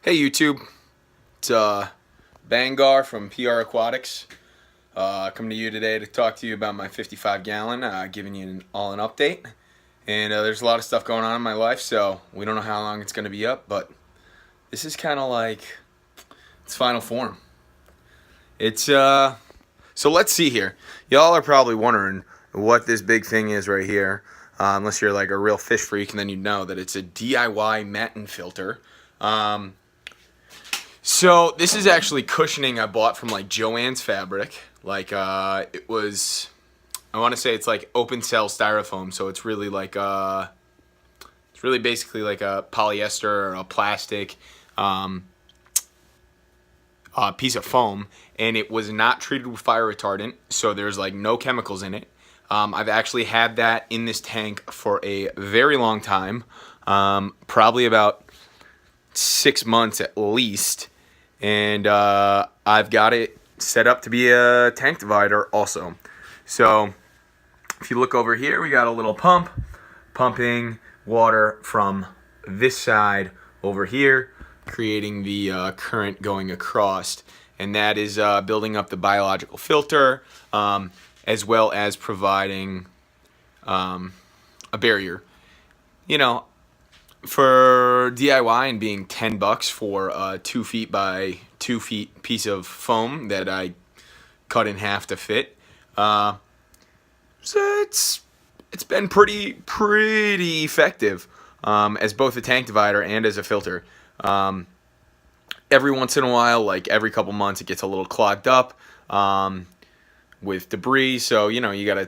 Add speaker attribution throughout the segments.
Speaker 1: Hey YouTube, it's Bangar from PR Aquatics. Coming to you today to talk to you about my 55 gallon, giving you all an update. And there's a lot of stuff going on in my life, so we don't know how long it's going to be up, but this is kind of like its final form. It's so let's see here. Y'all are probably wondering what this big thing is right here, unless you're like a real fish freak, and then you know that it's a DIY Matten filter. So this is actually cushioning I bought from like Joann's Fabric. Like it was, I want to say it's like open cell styrofoam. So it's really like it's really basically like a polyester or a plastic piece of foam, and it was not treated with fire retardant. So there's like no chemicals in it. I've actually had that in this tank for a very long time, probably about 6 months at least. And I've got it set up to be a tank divider also. So if you look over here, we got a little pump pumping water from this side over here, creating the current going across, and that is building up the biological filter, as well as providing a barrier. You know, for DIY and being $10 for a 2 feet by 2 feet piece of foam that I cut in half to fit, so it's been pretty effective as both a tank divider and as a filter. Every once in a while, like every couple months, it gets a little clogged up with debris, so you know you gotta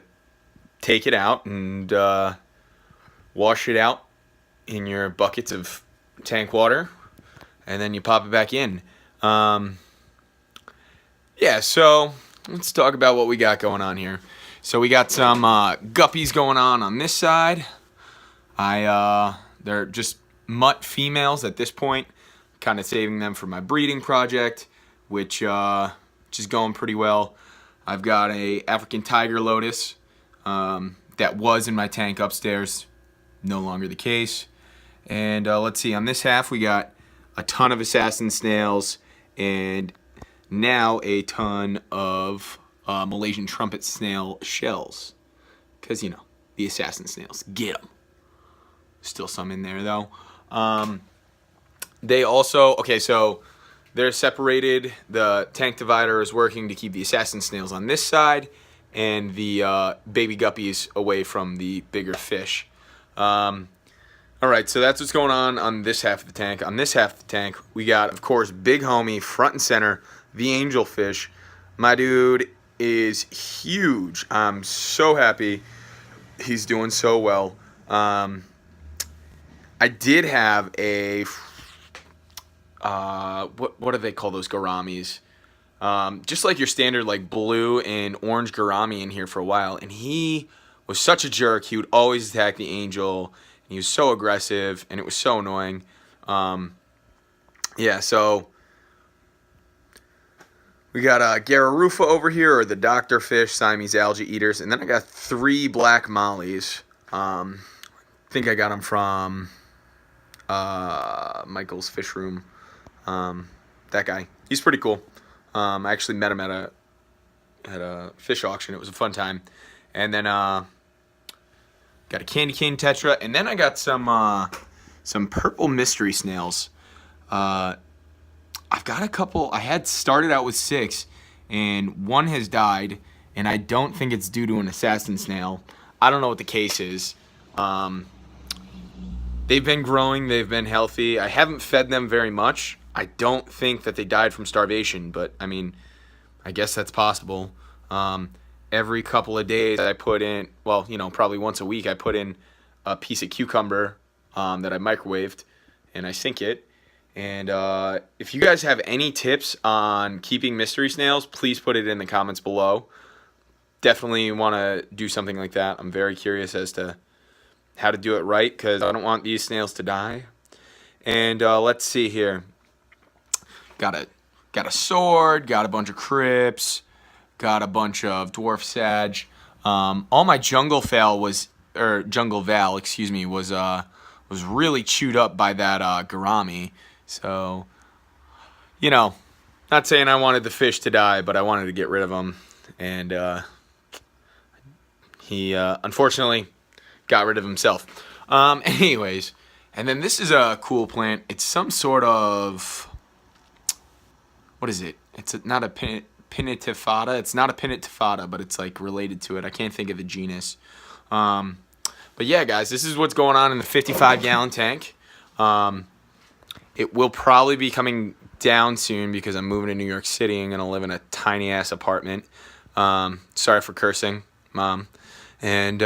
Speaker 1: take it out and wash it out in your buckets of tank water, and then you pop it back in. Yeah, so let's talk about what we got going on here. So we got some guppies going on this side. They're just mutt females at this point, kind of saving them for my breeding project, which is going pretty well. I've got a African tiger lotus that was in my tank upstairs, no longer the case. And let's see, on this half we got a ton of assassin snails and now a ton of Malaysian trumpet snail shells. Because, you know, the assassin snails, get them. Still some in there though. They also, okay, so they're separated. The tank divider is working to keep the assassin snails on this side and the baby guppies away from the bigger fish. Alright, so that's what's going on this half of the tank. On this half of the tank, we got, of course, big homie, front and center, the angelfish. My dude is huge. I'm so happy he's doing so well. I did have a, what do they call those gouramis? Just like your standard like blue and orange gourami in here for a while, and he was such a jerk. He would always attack the angel. He was so aggressive, and it was so annoying. Yeah, so we got Gararufa over here, or the doctor fish, Siamese algae eaters, and then I got 3 black mollies. I think I got them from Michael's Fish Room. That guy, he's pretty cool. I actually met him at a fish auction. It was a fun time. And then got a candy cane tetra, and then I got some purple mystery snails. I've got a couple. I had started out with 6, and 1 has died, and I don't think it's due to an assassin snail. I don't know what the case is. They've been growing. They've been healthy. I haven't fed them very much. I don't think that they died from starvation, but I mean, I guess that's possible. Every couple of days I put in, well, you know, probably once a week I put in a piece of cucumber that I microwaved, and I sink it. And if you guys have any tips on keeping mystery snails, please put it in the comments below. Definitely want to do something like that. I'm very curious as to how to do it right, because I don't want these snails to die. And let's see here. Got a sword, got a bunch of crypts, got a bunch of dwarf sag. All my jungle val was really chewed up by that gourami. So you know, not saying I wanted the fish to die, but I wanted to get rid of him. And he unfortunately got rid of himself. Anyways, and then this is a cool plant. It's some sort of, what is it? It's not a pinnatifada. It's not a pinnatifada, but it's like related to it. I can't think of the genus. But yeah, guys, this is what's going on in the 55-gallon tank. It will probably be coming down soon because I'm moving to New York City and going to live in a tiny-ass apartment. Sorry for cursing, Mom. And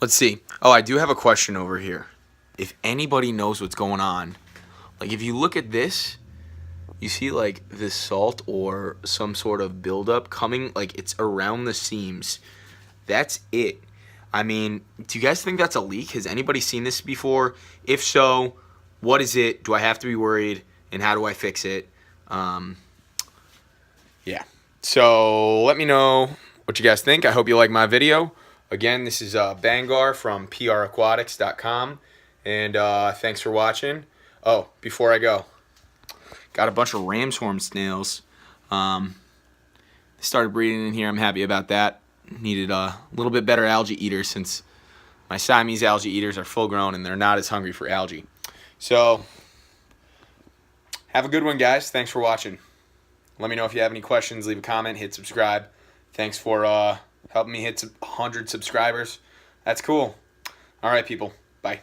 Speaker 1: let's see. Oh, I do have a question over here. If anybody knows what's going on, like if you look at this, you see like this salt or some sort of buildup coming, like it's around the seams. That's it. I mean, do you guys think that's a leak? Has anybody seen this before? If so, what is it? Do I have to be worried? And how do I fix it? Yeah. So let me know what you guys think. I hope you like my video. Again, this is Bangar from praquatics.com. And thanks for watching. Oh, before I go, got a bunch of ram's horn snails. They started breeding in here. I'm happy about that. Needed a little bit better algae eaters since my Siamese algae eaters are full grown and they're not as hungry for algae. So, have a good one, guys. Thanks for watching. Let me know if you have any questions. Leave a comment. Hit subscribe. Thanks for helping me hit 100 subscribers. That's cool. All right, people. Bye.